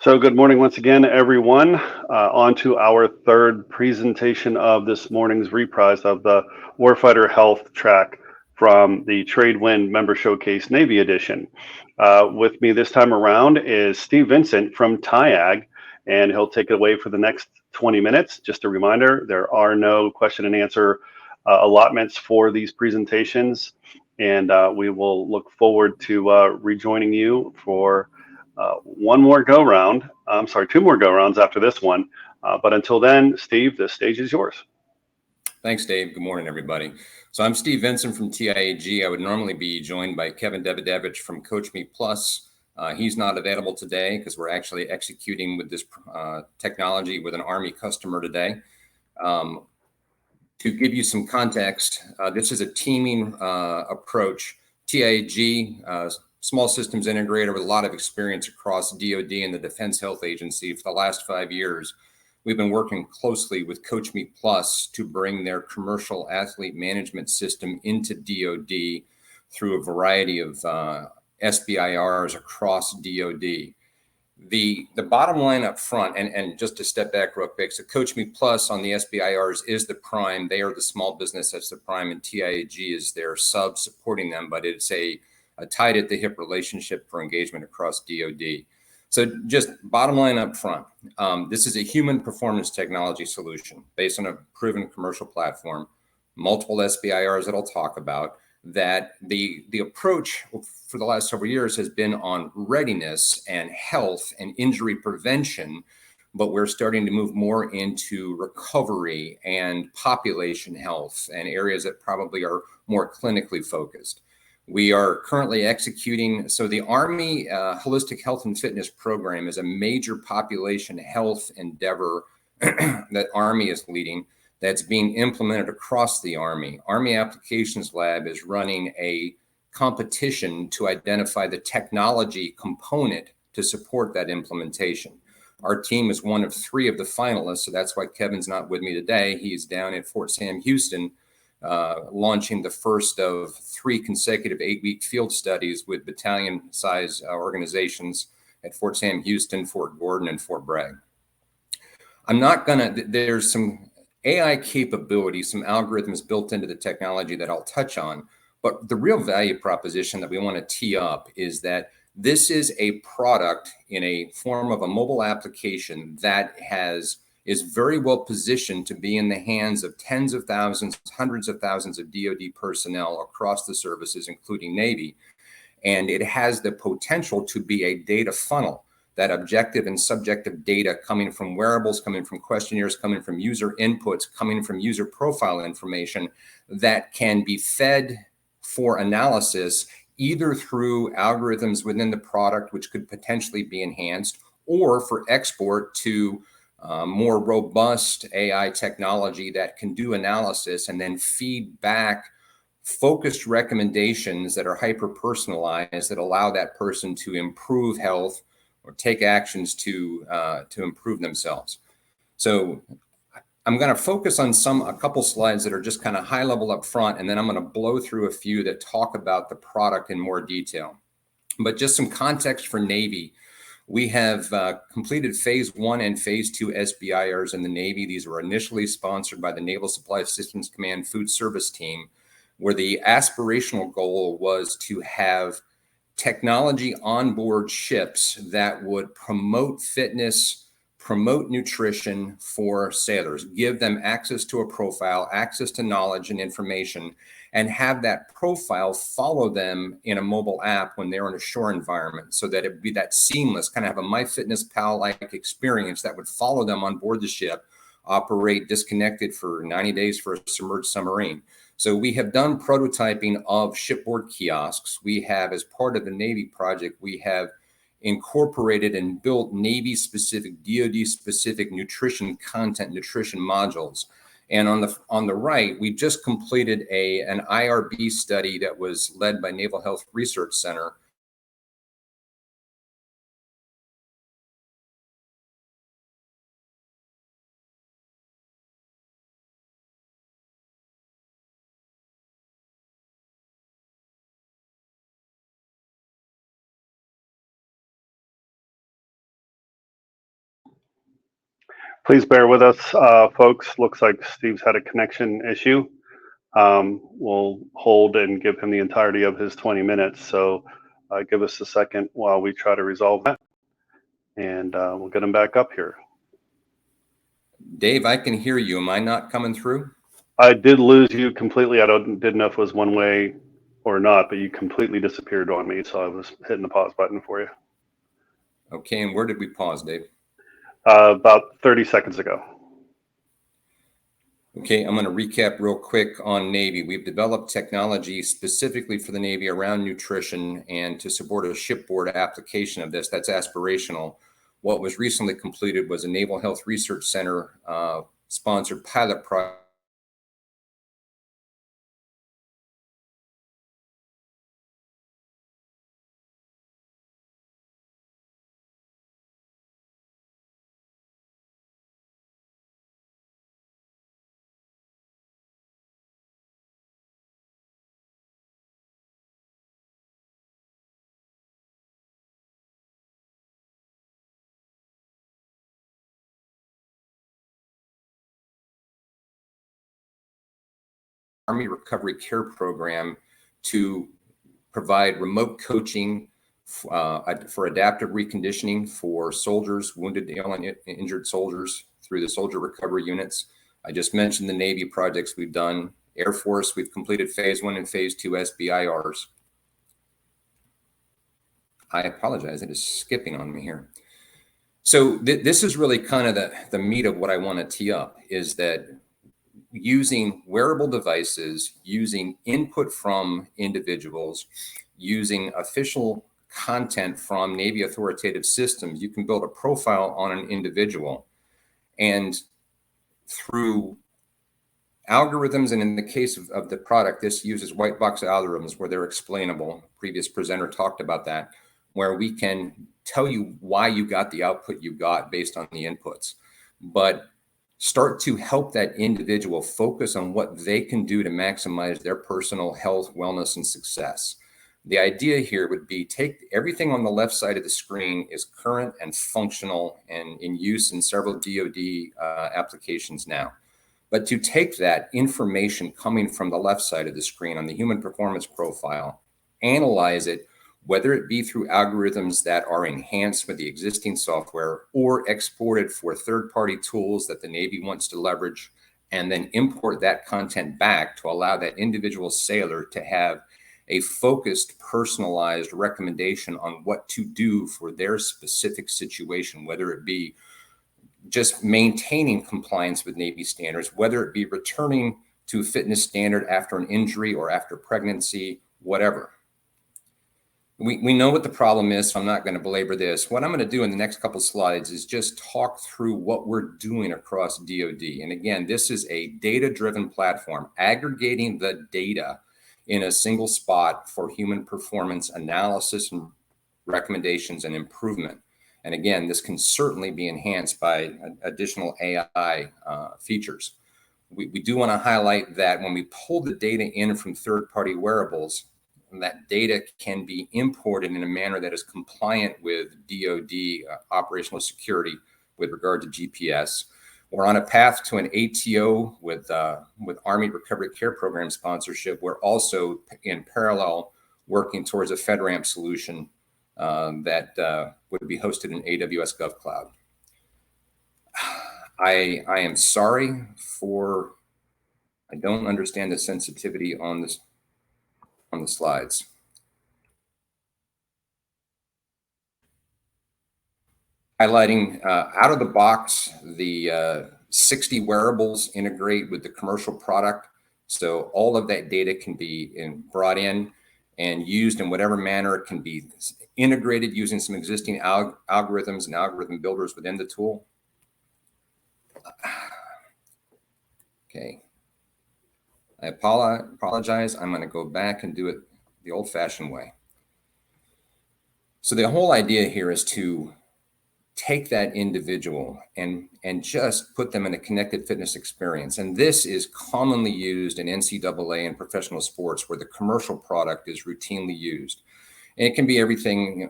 So good morning once again, everyone. On to our third presentation of this morning's reprise of the Warfighter Health track from the Tradewind Member Showcase Navy Edition. With me this time around is Steve Vincent from TIAG, and he'll take it away for the next 20 minutes. Just a reminder, there are no question and answer allotments for these presentations, and we will look forward to rejoining you for one more go round. I'm sorry, two more go rounds after this one. But until then, Steve, the stage is yours. Thanks, Dave. Good morning, everybody. So I'm Steve Vincent from TIAG. I would normally be joined by Kevin Davidovich from Coach Me Plus. He's not available today because we're actually executing with this technology with an Army customer today. To give you some context, this is a teaming approach. TIAG, small systems integrator with a lot of experience across DoD and the Defense Health Agency for the last 5 years. We've been working closely with Coach Me Plus to bring their commercial athlete management system into DoD through a variety of SBIRs across DoD. The bottom line up front, and just to step back real quick, so Coach Me Plus on the SBIRs is the prime. They are the small business that's the prime, and TIAG is their sub supporting them, but it's a tied at the hip relationship for engagement across DoD. So just bottom line up front, this is a human performance technology solution based on a proven commercial platform, multiple SBIRs that I'll talk about, that the approach for the last several years has been on readiness and health and injury prevention, but we're starting to move more into recovery and population health and areas that probably are more clinically focused. We are currently executing, so the Army Holistic Health and Fitness Program is a major population health endeavor that Army is leading that's being implemented across the Army. Army Applications Lab is running a competition to identify the technology component to support that implementation. Our team is one of 3 of the finalists, so that's why Kevin's not with me today. He's down at Fort Sam Houston, launching the first of 3 consecutive 8-week field studies with battalion-size organizations at Fort Sam Houston, Fort Gordon, and Fort Bragg. There's some AI capability, some algorithms built into the technology that I'll touch on, but the real value proposition that we want to tee up is that this is a product in a form of a mobile application that is very well positioned to be in the hands of tens of thousands, hundreds of thousands of DoD personnel across the services, including Navy. And it has the potential to be a data funnel, that objective and subjective data coming from wearables, coming from questionnaires, coming from user inputs, coming from user profile information that can be fed for analysis either through algorithms within the product, which could potentially be enhanced, or for export to more robust AI technology that can do analysis and then feed back focused recommendations that are hyper-personalized that allow that person to improve health or take actions to improve themselves. So I'm going to focus on a couple slides that are just kind of high level up front, and then I'm going to blow through a few that talk about the product in more detail. But just some context for Navy. We have completed phase 1 and phase 2 SBIRs in the Navy. These were initially sponsored by the Naval Supply Systems Command Food Service Team, where the aspirational goal was to have technology on board ships that would promote fitness, promote nutrition for sailors, give them access to a profile, access to knowledge and information, and have that profile follow them in a mobile app when they're in a shore environment, so that it would be that seamless, kind of have a MyFitnessPal-like experience that would follow them on board the ship, operate disconnected for 90 days for a submerged submarine. So we have done prototyping of shipboard kiosks. We have, as part of the Navy project, we have incorporated and built Navy-specific, DoD-specific nutrition content, nutrition modules. And on the right, we just completed an IRB study that was led by Naval Health Research Center Please bear with us, folks. Looks like Steve's had a connection issue. We'll hold and give him the entirety of his 20 minutes. So give us a second while we try to resolve that, and we'll get him back up here. Dave, I can hear you. Am I not coming through? I did lose you completely. I didn't know if it was one way or not, but you completely disappeared on me. So I was hitting the pause button for you. Okay, and where did we pause, Dave? About 30 seconds ago. Okay, I'm going to recap real quick on Navy. We've developed technology specifically for the Navy around nutrition and to support a shipboard application of this. That's aspirational. What was recently completed was a Naval Health Research Center sponsored pilot project. Army Recovery Care Program to provide remote coaching for adaptive reconditioning for soldiers, wounded, ill, and injured soldiers through the soldier recovery units. I just mentioned the Navy projects we've done. Air Force, we've completed phase 1 and phase 2 SBIRs. I apologize, it is skipping on me here. So this is really kind of the meat of what I want to tee up, is that using wearable devices, using input from individuals, using official content from Navy authoritative systems, you can build a profile on an individual. And through algorithms, and in the case of the product, this uses white box algorithms where they're explainable. Previous presenter talked about that, where we can tell you why you got the output you got based on the inputs. But start to help that individual focus on what they can do to maximize their personal health, wellness, and success. The idea here would be take everything on the left side of the screen is current and functional and in use in several DoD applications now. But to take that information coming from the left side of the screen on the human performance profile, analyze it, whether it be through algorithms that are enhanced with the existing software or exported for third-party tools that the Navy wants to leverage, and then import that content back to allow that individual sailor to have a focused, personalized recommendation on what to do for their specific situation, whether it be just maintaining compliance with Navy standards, whether it be returning to a fitness standard after an injury or after pregnancy, whatever. We know what the problem is, so I'm not going to belabor this. What I'm going to do in the next couple slides is just talk through what we're doing across DoD. And again, this is a data-driven platform, aggregating the data in a single spot for human performance analysis and recommendations and improvement. And again, this can certainly be enhanced by additional AI features. We do want to highlight that when we pull the data in from third-party wearables, that data can be imported in a manner that is compliant with DoD operational security with regard to GPS. We're on a path to an ATO with Army Recovery Care Program sponsorship. We're also in parallel working towards a FedRAMP solution that would be hosted in AWS GovCloud. I am sorry for, I don't understand the sensitivity on this, on the slides. Highlighting out of the box, the 60 wearables integrate with the commercial product. So all of that data can be brought in and used in whatever manner it can be integrated using some existing algorithms and algorithm builders within the tool. Okay. I apologize. I'm going to go back and do it the old-fashioned way. So the whole idea here is to take that individual and just put them in a connected fitness experience. And this is commonly used in NCAA and professional sports where the commercial product is routinely used. And it can be everything,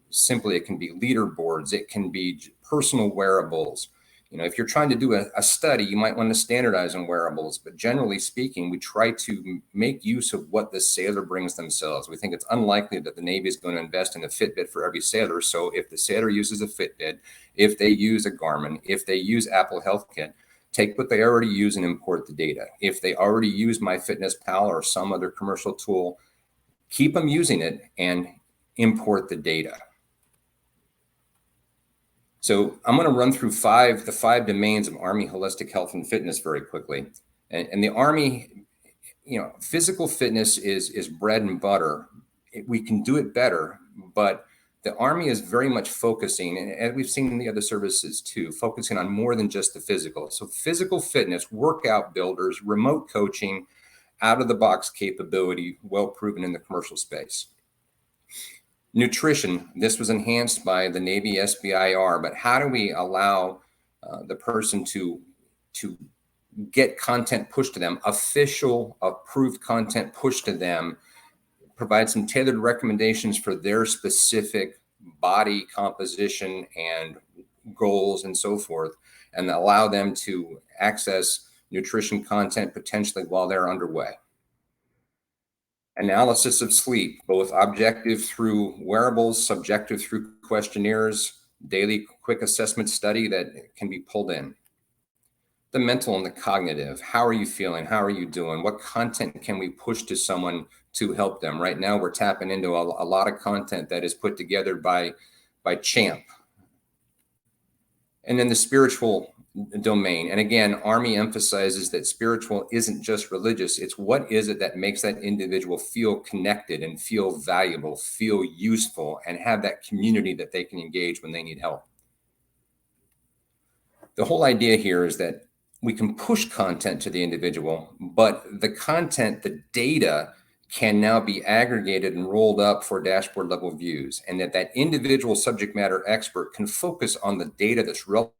simply it can be leaderboards, it can be personal wearables, If you're trying to do a study, you might want to standardize on wearables, but generally speaking, we try to make use of what the sailor brings themselves. We think it's unlikely that the Navy is going to invest in a Fitbit for every sailor. So if the sailor uses a Fitbit, if they use a Garmin, if they use Apple Health Kit, take what they already use and import the data. If they already use MyFitnessPal or some other commercial tool, keep them using it and import the data. So I'm going to run through the five domains of Army holistic health and fitness very quickly. And the Army, physical fitness is bread and butter. We can do it better, but the Army is very much focusing, and we've seen in the other services too, focusing on more than just the physical. So physical fitness, workout builders, remote coaching, out-of-the-box capability, well proven in the commercial space. Nutrition, this was enhanced by the Navy SBIR, but how do we allow the person to get content pushed to them, official approved content pushed to them, provide some tailored recommendations for their specific body composition and goals and so forth, and allow them to access nutrition content potentially while they're underway. Analysis of sleep, both objective through wearables, subjective through questionnaires, daily quick assessment study that can be pulled in. The mental and the cognitive, how are you feeling? How are you doing? What content can we push to someone to help them? Right now, we're tapping into a lot of content that is put together by Champ. And then the spiritual domain. And again, Army emphasizes that spiritual isn't just religious. It's what is it that makes that individual feel connected and feel valuable, feel useful, and have that community that they can engage when they need help. The whole idea here is that we can push content to the individual, but the content, the data can now be aggregated and rolled up for dashboard level views, and that individual subject matter expert can focus on the data that's relevant.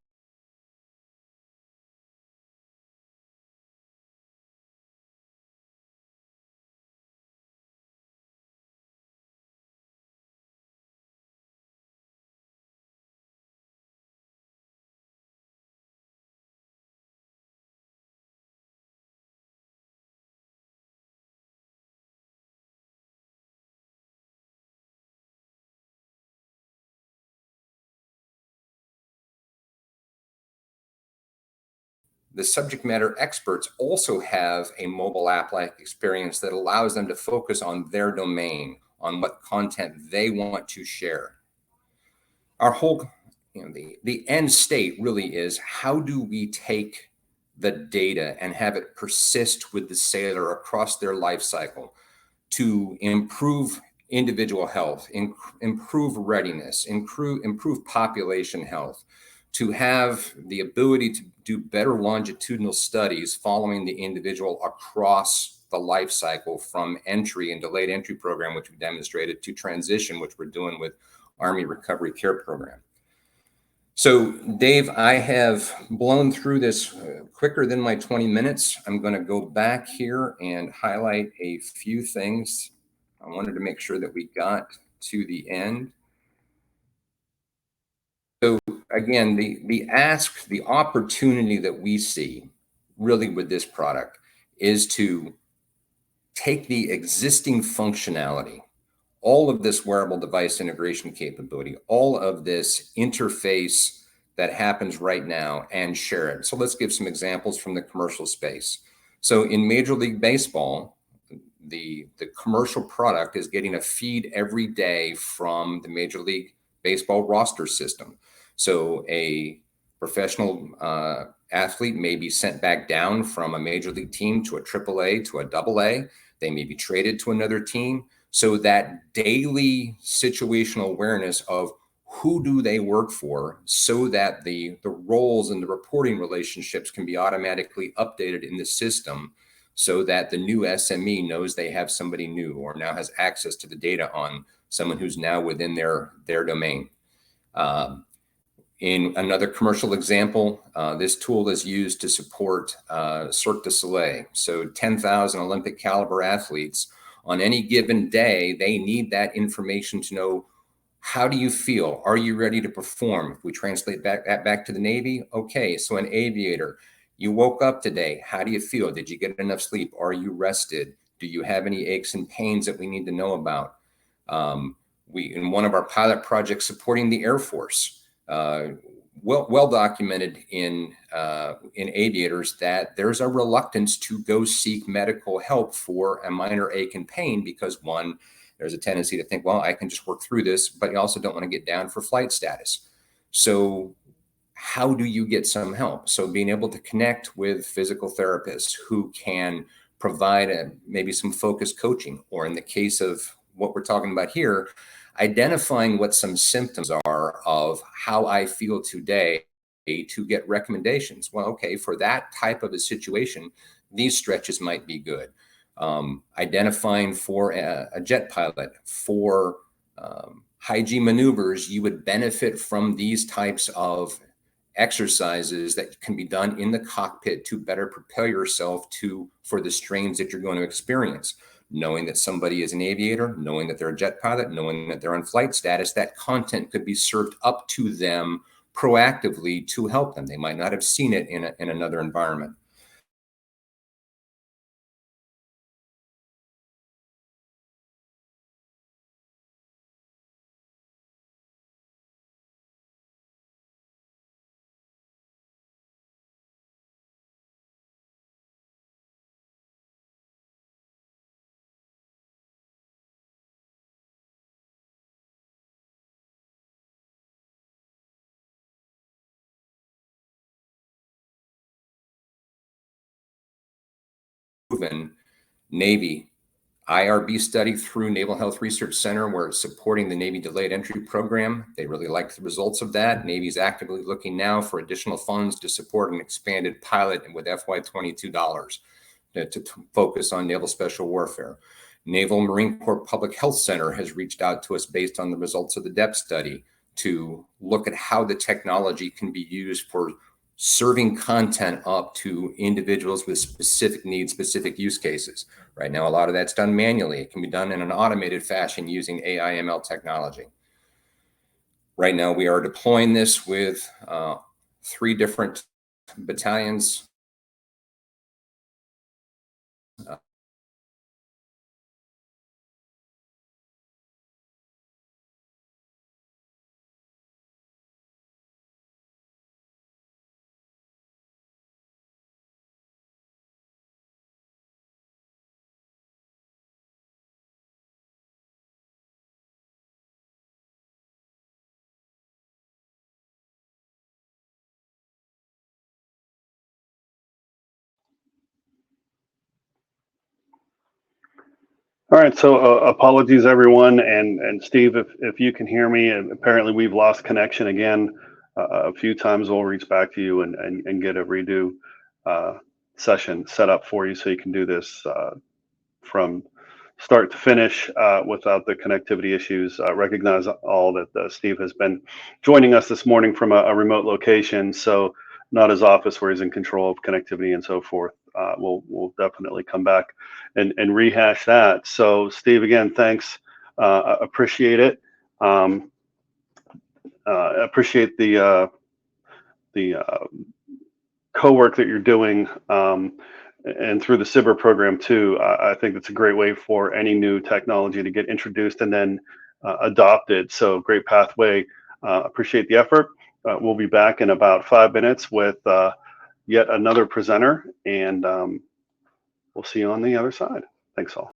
The subject matter experts also have a mobile app-like experience that allows them to focus on their domain, on what content they want to share. Our whole, the end state really is, how do we take the data and have it persist with the sailor across their life cycle to improve individual health, improve readiness, improve population health, to have the ability to do better longitudinal studies following the individual across the life cycle from entry and delayed entry program, which we demonstrated, to transition, which we're doing with Army Recovery Care Program. So Dave, I have blown through this quicker than my 20 minutes. I'm going to go back here and highlight a few things. I wanted to make sure that we got to the end. So again, the opportunity that we see really with this product is to take the existing functionality, all of this wearable device integration capability, all of this interface that happens right now, and share it. So let's give some examples from the commercial space. So in Major League Baseball, the commercial product is getting a feed every day from the Major League Baseball roster system. So a professional athlete may be sent back down from a major league team to a AAA to a AA. They may be traded to another team. So that daily situational awareness of who do they work for, so that the roles and the reporting relationships can be automatically updated in the system, so that the new SME knows they have somebody new, or now has access to the data on someone who's now within their domain. In another commercial example, this tool is used to support Cirque du Soleil. So 10,000 Olympic caliber athletes on any given day, they need that information to know How do you feel? Are you ready to perform? If we translate back to the Navy, okay, so an aviator, you woke up today. How do you feel? Did you get enough sleep? Are you rested? Do you have any aches and pains that we need to know about? We, in one of our pilot projects supporting the Air Force, well documented in aviators that there's a reluctance to go seek medical help for a minor ache and pain because, one, there's a tendency to think, well, I can just work through this, but you also don't want to get down for flight status. So how do you get some help? So being able to connect with physical therapists who can provide maybe some focused coaching, or in the case of what we're talking about here, identifying what some symptoms are of how I feel today to get recommendations. Well, okay, for that type of a situation, these stretches might be good. Identifying for a jet pilot for high G maneuvers, you would benefit from these types of exercises that can be done in the cockpit to better prepare yourself for the strains that you're going to experience. Knowing that somebody is an aviator, knowing that they're a jet pilot, knowing that they're on flight status, that content could be served up to them proactively to help them. They might not have seen it in another environment. Proven Navy IRB study through Naval Health Research Center, where it's supporting the Navy Delayed Entry Program. They really like the results of that. Navy's actively looking now for additional funds to support an expanded pilot with FY22 dollars to focus on naval special warfare. Naval Marine Corps Public Health Center has reached out to us based on the results of the DEP study to look at how the technology can be used for serving content up to individuals with specific needs, specific use cases. Right now, a lot of that's done manually. It can be done in an automated fashion using AI ML technology. Right now, we are deploying this with 3 different battalions. All right, so apologies everyone, and Steve, if you can hear me, apparently we've lost connection again a few times. We'll reach back to you and get a redo session set up for you so you can do this from start to finish without the connectivity issues. Recognize all that Steve has been joining us this morning from a remote location, so not his office where he's in control of connectivity and so forth. We'll definitely come back and rehash that. So Steve, again, thanks. Appreciate it. Appreciate the co-work that you're doing, and through the SIBR program too. I think it's a great way for any new technology to get introduced and then adopted. So great pathway. Appreciate the effort. We'll be back in about 5 minutes with yet another presenter, and we'll see you on the other side. Thanks all.